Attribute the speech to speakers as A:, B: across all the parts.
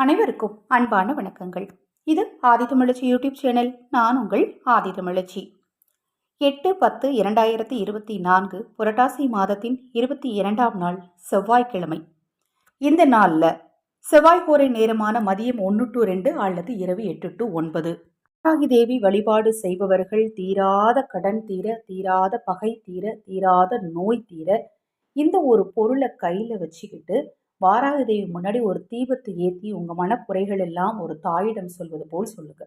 A: அனைவருக்கும் அன்பான வணக்கங்கள். இது ஆதிதமிழச்சி யூடியூப் சேனல். நான் உங்கள் ஆதிதமிழச்சி. 8/10/2024 புரட்டாசி மாதத்தின் 22ஆம் நாள் செவ்வாய்க்கிழமை. இந்த நாளில் செவ்வாய் கோரை நேரமான மதியம் 1 to 2 அல்லது இரவு 8 to 9. வாராகி தேவி வழிபாடு செய்பவர்கள் தீராத கடன் தீர, தீராத பகை தீர, தீராத நோய் தீர இந்த ஒரு பொருளை கையில் வச்சுக்கிட்டு வாராகி தேவி முன்னாடி ஒரு தீபத்தை ஏற்றி உங்கள் மனக்குறைகள் எல்லாம் ஒரு தாயிடம் சொல்வது போல் சொல்லுங்க.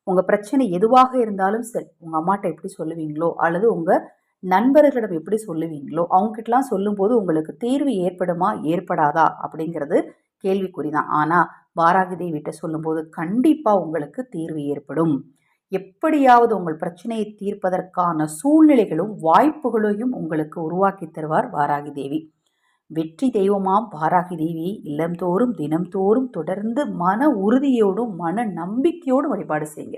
A: உங்கள் பிரச்சனை எதுவாக இருந்தாலும் சரி, உங்கள் அம்மாட்ட எப்படி சொல்லுவீங்களோ அல்லது உங்கள் நண்பர்களிடம் எப்படி சொல்லுவீங்களோ அவங்ககிட்டலாம் சொல்லும்போது உங்களுக்கு தீர்வு ஏற்படுமா ஏற்படாதா அப்படிங்கிறது கேள்விக்குறிதான். ஆனால் வாராகி தேவிகிட்ட சொல்லும்போது கண்டிப்பாக உங்களுக்கு தீர்வு ஏற்படும். எப்படியாவது உங்கள் பிரச்சனையை தீர்ப்பதற்கான சூழ்நிலைகளும் வாய்ப்புகளையும் உங்களுக்கு உருவாக்கி தருவார் வாராகி தேவி. வெற்றி தெய்வமாம் வாராகி தேவியை இல்லந்தோறும் தினம்தோறும் தொடர்ந்து மன உறுதியோடும் மன நம்பிக்கையோடும் வழிபாடு செய்யுங்க.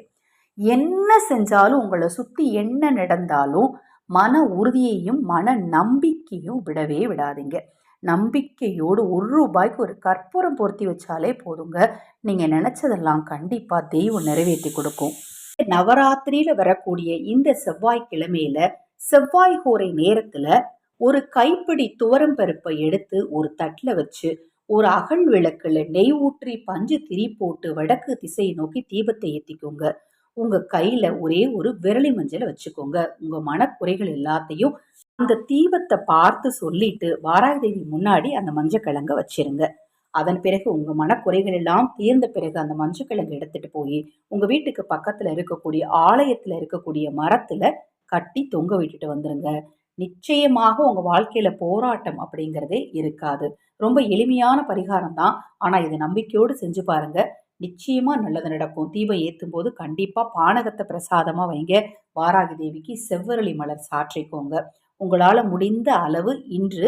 A: என்ன செஞ்சாலும் உங்களை சுற்றி என்ன நடந்தாலும் மன உறுதியையும் மன நம்பிக்கையும் விடவே விடாதீங்க. நம்பிக்கையோடு ₹1 ஒரு கற்பூரம் பொருத்தி வச்சாலே போதுங்க. நீங்கள் நினச்சதெல்லாம் கண்டிப்பாக தெய்வம் நிறைவேற்றி கொடுக்கும். நவராத்திரியில் வரக்கூடிய இந்த செவ்வாய்க்கிழமையில செவ்வாய் ஹோரை நேரத்தில் ஒரு கைப்பிடி துவரம் பருப்பை எடுத்து ஒரு தட்டில் வச்சு ஒரு அகல் விளக்குல நெய் ஊற்றி பஞ்சு திரி போட்டு வடக்கு திசையை நோக்கி தீபத்தை ஏற்றிக்கோங்க. உங்கள் கையில் ஒரே ஒரு விரலி மஞ்சளை வச்சுக்கோங்க. உங்கள் மனக்குறைகள் எல்லாத்தையும் அந்த தீபத்தை பார்த்து சொல்லிட்டு வாராகி தேவி முன்னாடி அந்த மஞ்சக்கிழங்க வச்சிருங்க. அதன் பிறகு உங்கள் மனக்குறைகள் எல்லாம் தீர்ந்த பிறகு அந்த மஞ்சக்கிழங்கு எடுத்துட்டு போய் உங்கள் வீட்டுக்கு பக்கத்தில் இருக்கக்கூடிய ஆலயத்தில் இருக்கக்கூடிய மரத்தில் கட்டி தொங்க விட்டுட்டு வந்துருங்க. நிச்சயமாக உங்கள் வாழ்க்கையில் போராட்டம் அப்படிங்கிறதே இருக்காது. ரொம்ப எளிமையான பரிகாரம் தான். ஆனால் இதை நம்பிக்கையோடு செஞ்சு பாருங்க. நிச்சயமாக நல்லது நடக்கும். தீபம் ஏற்றும் போது கண்டிப்பாக பானகத்தை பிரசாதமாக வைங்க. வாராகி தேவிக்கு செவ்வரளி மலர் சாற்றிக்கோங்க. உங்களால் முடிந்த அளவு இன்று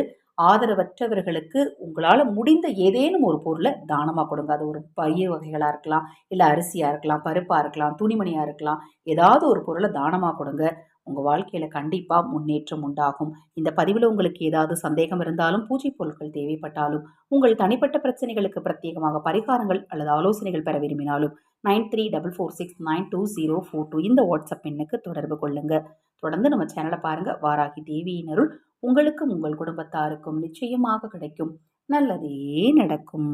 A: ஆதரவற்றவர்களுக்கு உங்களால் முடிந்த ஏதேனும் ஒரு பொருளை தானமாக கொடுங்க. அது ஒரு பயிர் வகைகளாக இருக்கலாம், இல்லை அரிசியாக இருக்கலாம், பருப்பாக இருக்கலாம், துணிமணியாக இருக்கலாம். ஏதாவது ஒரு பொருளை தானமாக கொடுங்க. உங்கள் வாழ்க்கையில் கண்டிப்பாக முன்னேற்றம் உண்டாகும். இந்த பதிவில் உங்களுக்கு ஏதாவது சந்தேகம் இருந்தாலும், பூஜை பொருட்கள் தேவைப்பட்டாலும், உங்கள் தனிப்பட்ட பிரச்சனைகளுக்கு பிரத்யேகமாக பரிகாரங்கள் அல்லது ஆலோசனைகள் பெற விரும்பினாலும் 9344692042 இந்த வாட்ஸ்அப் எண்ணுக்கு தொடர்பு கொள்ளுங்க. தொடர்ந்து நம்ம சேனலை பாருங்கள். வாராகி தேவியின் அருள் உங்களுக்கும் உங்கள் குடும்பத்தாருக்கும் நிச்சயமாக கிடைக்கும். நல்லதே நடக்கும்.